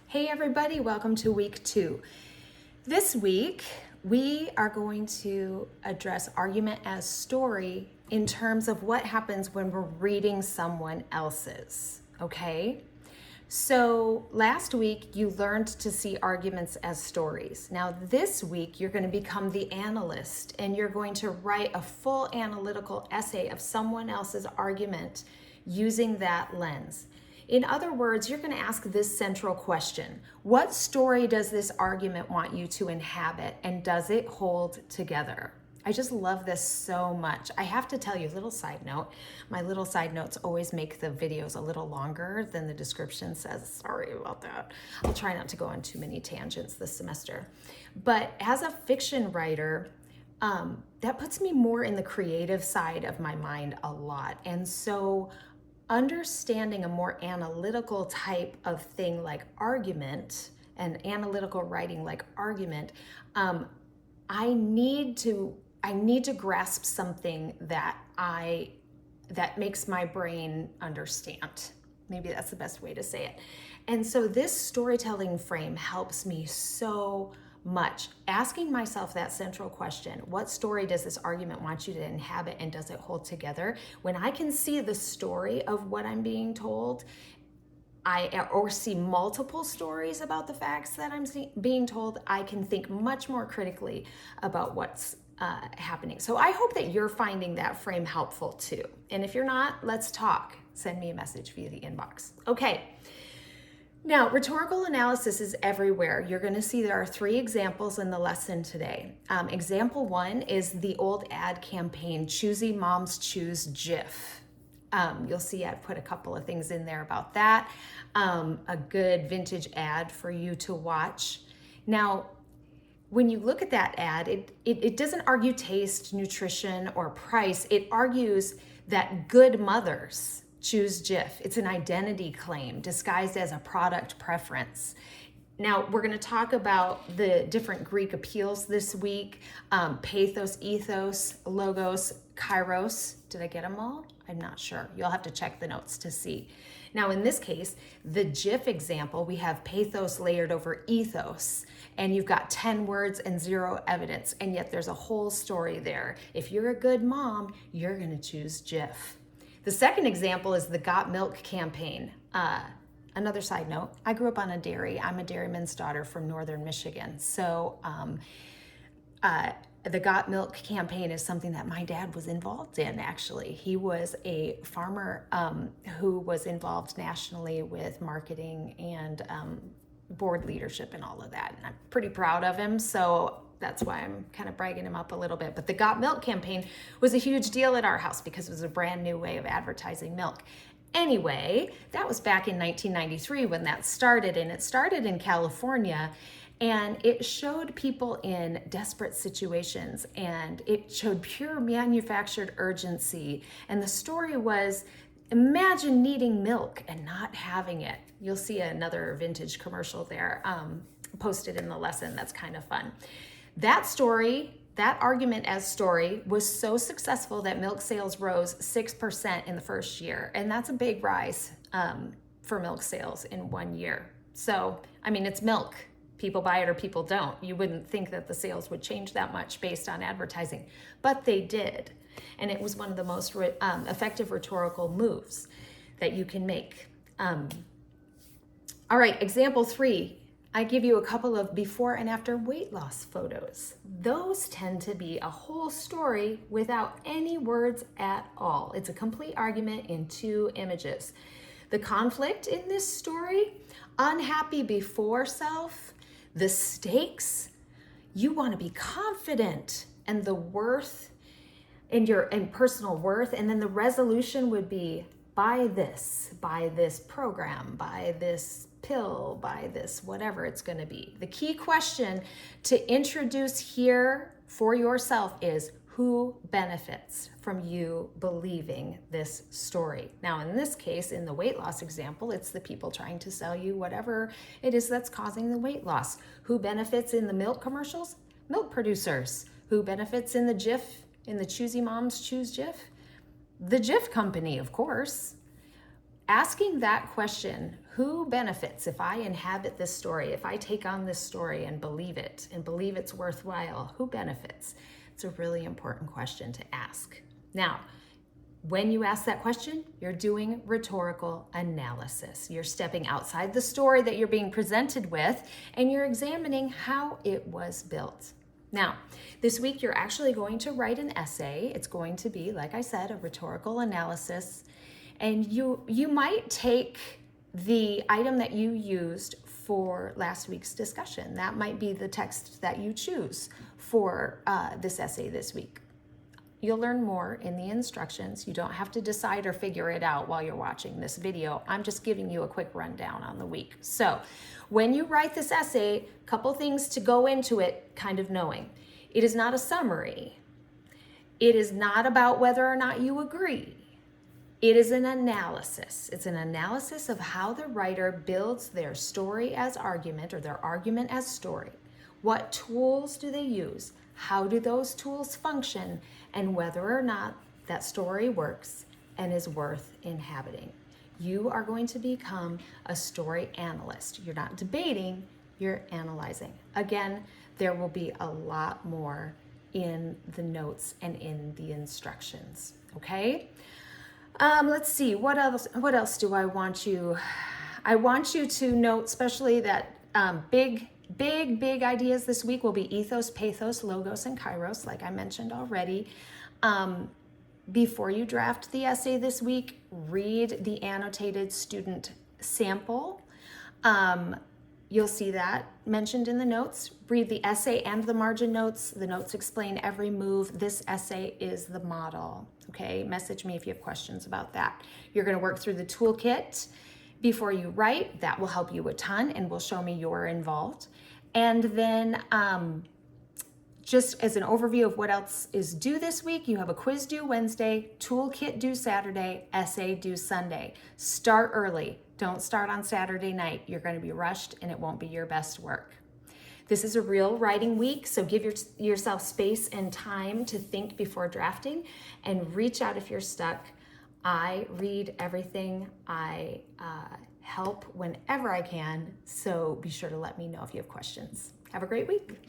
Hey everybody, welcome to week 2. This week, we are going to address argument as story in terms of what happens when we're reading someone else's, okay? So last week, you learned to see arguments as stories. Now this week, you're going to become the analyst and you're going to write a full analytical essay of someone else's argument using that lens. In other words, you're going to ask this central question. What story does this argument want you to inhabit, and does it hold together? I just love this so much. I have to tell you, little side note, my little side notes always make the videos a little longer than the description says. Sorry about that. I'll try not to go on too many tangents this semester. But as a fiction writer, that puts me more in the creative side of my mind a lot. And so understanding a more analytical type of thing like argument and analytical writing like argument, I need to grasp something that makes my brain understand. Maybe that's the best way to say it. And so this storytelling frame helps me so much. Asking myself that central question, what story does this argument want you to inhabit, and does it hold together? When I can see the story of what I'm being told, or see multiple stories about the facts that I'm being told, I can think much more critically about what's happening. So I hope that you're finding that frame helpful too. And if you're not, let's talk. Send me a message via the inbox. Okay. Now, rhetorical analysis is everywhere. You're going to see there are 3 examples in the lesson today. Example 1 is the old ad campaign, Choosy Moms Choose Jif. You'll see I've put a couple of things in there about that. A good vintage ad for you to watch. Now, when you look at that ad, it doesn't argue taste, nutrition, or price. It argues that good mothers choose Jif. It's an identity claim disguised as a product preference. Now, we're going to talk about the different Greek appeals this week. Pathos, ethos, logos, kairos. Did I get them all? I'm not sure. You'll have to check the notes to see. Now, in this case, the Jif example, we have pathos layered over ethos, and you've got 10 words and 0 evidence, and yet there's a whole story there. If you're a good mom, you're going to choose Jif. The second example is the Got Milk campaign. Another side note, I grew up on a dairy. I'm a dairyman's daughter from northern Michigan. So the Got Milk campaign is something that my dad was involved in, actually. He was a farmer who was involved nationally with marketing and board leadership and all of that. And I'm pretty proud of him. So that's why I'm kind of bragging him up a little bit. But the Got Milk campaign was a huge deal at our house because it was a brand new way of advertising milk. Anyway, that was back in 1993 when that started, and it started in California, and it showed people in desperate situations, and it showed pure manufactured urgency. And the story was, imagine needing milk and not having it. You'll see another vintage commercial there posted in the lesson. That's kind of fun. That story, that argument as story, was so successful that milk sales rose 6% in the first year. And that's a big rise for milk sales in 1 year. So, I mean, it's milk. People buy it or people don't. You wouldn't think that the sales would change that much based on advertising, but they did. And it was one of the most effective rhetorical moves that you can make. All right, example 3. I give you a couple of before and after weight loss photos. Those tend to be a whole story without any words at all. It's a complete argument in 2 images. The conflict in this story, unhappy before self, the stakes, you want to be confident, and the worth and personal worth, and then the resolution would be buy this program, buy this pill, buy this, whatever it's going to be. The key question to introduce here for yourself is, who benefits from you believing this story? Now, in this case, in the weight loss example, it's the people trying to sell you whatever it is that's causing the weight loss. Who benefits in the milk commercials? Milk producers. Who benefits in the Jif, in the Choosy Moms Choose Jif? The Jif company, of course. Asking that question, Who benefits if I inhabit this story, if I take on this story and believe it and believe it's worthwhile? Who benefits? It's a really important question to ask. Now, when you ask that question, you're doing rhetorical analysis. You're stepping outside the story that you're being presented with, and you're examining how it was built. Now, this week you're actually going to write an essay. It's going to be, like I said, a rhetorical analysis. And you might take the item that you used for last week's discussion. That might be the text that you choose for this essay this week. You'll learn more in the instructions. You don't have to decide or figure it out while you're watching this video. I'm just giving you a quick rundown on the week. So when you write this essay, a couple things to go into it kind of knowing. It is not a summary. It is not about whether or not you agree. It is an analysis. It's an analysis of how the writer builds their story as argument, or their argument as story. What tools do they use? How do those tools function? And whether or not that story works and is worth inhabiting. You are going to become a story analyst. You're not debating, you're analyzing. Again, there will be a lot more in the notes and in the instructions, okay? Let's see, what else do I want you? I want you to note especially that big ideas this week will be ethos, pathos, logos, and kairos, like I mentioned already. Before you draft the essay this week, read the annotated student sample. You'll see that mentioned in the notes. Read the essay and the margin notes. The notes explain every move. This essay is the model, okay? Message me if you have questions about that. You're gonna work through the toolkit before you write. That will help you a ton and will show me you're involved. And then just as an overview of what else is due this week, you have a quiz due Wednesday, toolkit due Saturday, essay due Sunday. Start early. Don't start on Saturday night. You're going to be rushed and it won't be your best work. This is a real writing week, so give yourself space and time to think before drafting, and reach out if you're stuck. I read everything. I help whenever I can, so be sure to let me know if you have questions. Have a great week.